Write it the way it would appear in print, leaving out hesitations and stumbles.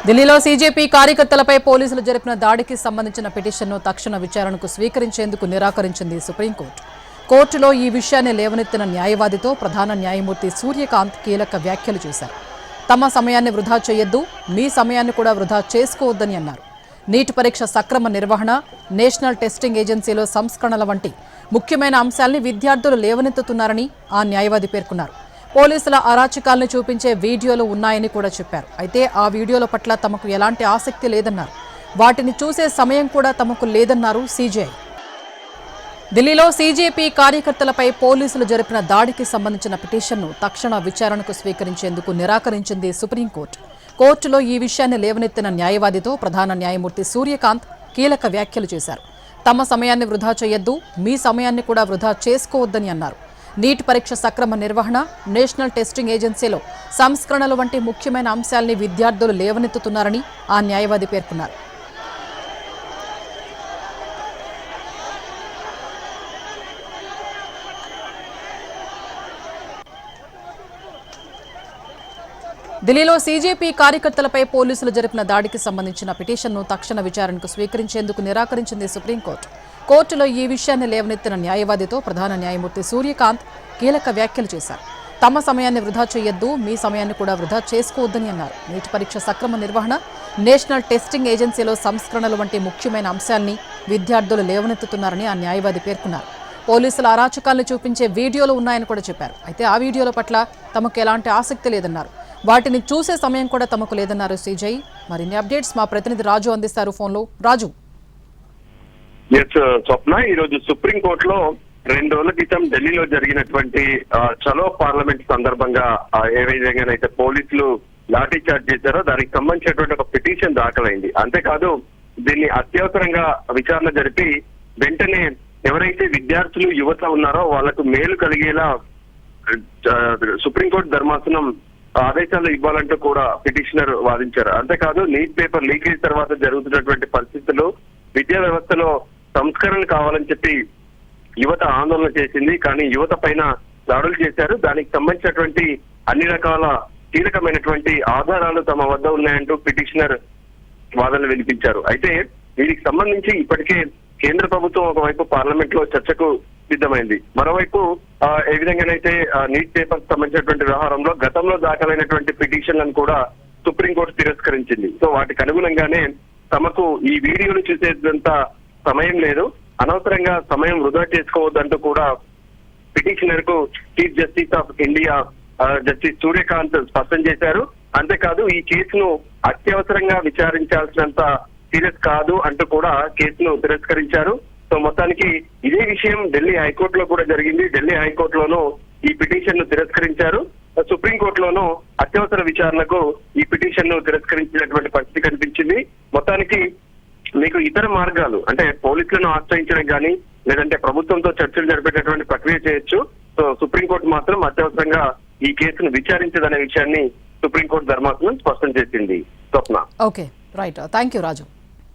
ఢిల్లీలో సీజేపీ కార్యకర్తలపై పోలీసులు జరిపిన దాడికి సంబంధించిన పిటిషన్ను తక్షణ విచారణకు స్వీకరించేందుకు నిరాకరించింది సుప్రీంకోర్టు. కోర్టులో ఈ విషయాన్ని లేవనెత్తిన న్యాయవాదితో ప్రధాన న్యాయమూర్తి సూర్యకాంత్ కీలక వ్యాఖ్యలు చేశారు. తమ సమయాన్ని వృధా చేయొద్దు, మీ సమయాన్ని కూడా వృధా చేసుకోవద్దని అన్నారు. నీట్ పరీక్ష సక్రమ నిర్వహణ, నేషనల్ టెస్టింగ్ ఏజెన్సీలో సంస్కరణల వంటి ముఖ్యమైన అంశాల్ని విద్యార్థులు లేవనెత్తుతున్నారని ఆ న్యాయవాది పేర్కొన్నారు. పోలీసుల అరాచకాలను చూపించే వీడియోలు ఉన్నాయని కూడా చెప్పారు. అయితే ఆ వీడియోల పట్ల తమకు ఎలాంటి ఆసక్తి లేదన్నారు. వాటిని చూసే సమయం కూడా తమకు లేదన్నారు సీజేఐ. ఢిల్లీలో సీజేపీ కార్యకర్తలపై పోలీసులు జరిపిన దాడికి సంబంధించిన పిటిషన్ను తక్షణ విచారణకు స్వీకరించేందుకు నిరాకరించింది సుప్రీంకోర్టు. కోర్టులో ఈ విషయాన్ని లేవనెత్తిన న్యాయవాదితో ప్రధాన న్యాయమూర్తి సూర్యకాంత్ కీలక వ్యాఖ్యలు చేశారు. తమ సమయాన్ని వృధా చేయొద్దు, మీ సమయాన్ని కూడా వృధా చేసుకోవద్దని అన్నారు. నీట్ పరీక్ష సక్రమ నిర్వహణ, నేషనల్ టెస్టింగ్ ఏజెన్సీలో సంస్కరణలు వంటి ముఖ్యమైన అంశాల్ని విద్యార్థులు లేవనెత్తుతున్నారని ఆ న్యాయవాది పేర్కొన్నారు. ఢిల్లీలో సీజేపీ కార్యకర్తలపై పోలీసులు జరిపిన దాడికి సంబంధించిన పిటిషన్ను తక్షణ విచారణకు స్వీకరించేందుకు నిరాకరించింది సుప్రీంకోర్టు. కోర్టులో ఈ విషయాన్ని లేవనెత్తిన న్యాయవాదితో ప్రధాన న్యాయమూర్తి సూర్యకాంత్ కీలక వ్యాఖ్యలు చేశారు. తమ సమయాన్ని వృధా చేయొద్దు, మీ సమయాన్ని కూడా వృధా చేసుకోవద్దని అన్నారు. నీటి పరీక్ష సక్రమ నిర్వహణ, నేషనల్ టెస్టింగ్ ఏజెన్సీలో సంస్కరణలు వంటి ముఖ్యమైన అంశాల్ని విద్యార్థులు లేవనెత్తుతున్నారని ఆ న్యాయవాది పేర్కొన్నారు. పోలీసుల అరాచకాలను చూపించే వీడియోలు ఉన్నాయని కూడా చెప్పారు. అయితే ఆ వీడియోల పట్ల తమకు ఎలాంటి ఆసక్తి లేదన్నారు. వాటిని చూసే సమయం కూడా తమకు లేదన్నారు సీజేఐ. మరిన్ని అప్డేట్స్ మా ప్రతినిధి రాజు అందిస్తారు ఫోన్లో. రాజు. స్వప్న, ఈ రోజు సుప్రీంకోర్టులో 2 రోజుల క్రితం ఢిల్లీలో జరిగినటువంటి చలో పార్లమెంట్ సందర్భంగా ఏ విధంగానైతే పోలీసులు లాఠీ చార్జ్ చేశారో దానికి సంబంధించినటువంటి ఒక పిటిషన్ దాఖలైంది. అంతేకాదు దీన్ని అత్యవసరంగా విచారణ జరిపి వెంటనే ఎవరైతే విద్యార్థులు యువత ఉన్నారో వాళ్లకు మేలు కలిగేలా సుప్రీంకోర్టు ధర్మాసనం ఆదేశాలు ఇవ్వాలంటూ కూడా పిటిషనర్ వాదించారు. అంతేకాదు నీట్ పేపర్ లీకేజ్ తర్వాత జరుగుతున్నటువంటి పరిస్థితులు, విద్యా వ్యవస్థలో సంస్కరణ కావాలని చెప్పి యువత ఆందోళన చేసింది. కానీ యువత పైన దాడులు చేశారు. దానికి సంబంధించినటువంటి అన్ని రకాల కీలకమైనటువంటి ఆధారాలు తమ వద్ద ఉన్నాయంటూ పిటిషనర్ వాదనలు వినిపించారు. అయితే వీటికి సంబంధించి ఇప్పటికే కేంద్ర ప్రభుత్వం ఒకవైపు పార్లమెంట్ లో చర్చకు సిద్ధమైంది. మరోవైపు ఏ విధంగానైతే నీట్ పేపర్ సంబంధించినటువంటి వ్యవహారంలో గతంలో దాఖలైనటువంటి పిటిషన్లను కూడా సుప్రీంకోర్టు తిరస్కరించింది. సో వాటికి అనుగుణంగానే తమకు ఈ వీడియోలు చూసేంత సమయం లేదు, అనవసరంగా సమయం వృధా చేసుకోవద్దంటూ కూడా పిటిషనర్ కు chief justice of India justice Suryakant స్పష్టం చేశారు. అంతేకాదు ఈ కేసును అత్యవసరంగా విచారించాల్సినంత సీరియస్ కాదు అంటూ కూడా కేసును తిరస్కరించారు. సో మొత్తానికి ఇదే విషయం ఢిల్లీ హైకోర్టులో కూడా జరిగింది. ఢిల్లీ హైకోర్టులోనూ ఈ పిటిషన్ ను తిరస్కరించారు. సుప్రీంకోర్టులోనూ అత్యవసర విచారణకు ఈ పిటిషన్ ను తిరస్కరించినటువంటి పరిస్థితి కనిపించింది. మొత్తానికి మీకు ఇతర మార్గాలు అంటే పోలీసులను ఆశ్రయించడం కానీ లేదంటే ప్రభుత్వంతో చర్చలు జరిపేటటువంటి ప్రక్రియ చేయొచ్చు. సో సుప్రీంకోర్టు మాత్రం అత్యవసరంగా ఈ కేసును విచారించదనే విషయాన్ని సుప్రీంకోర్టు ధర్మాసనం స్పష్టం చేసింది. Swapna. Okay, right. Thank you Raju.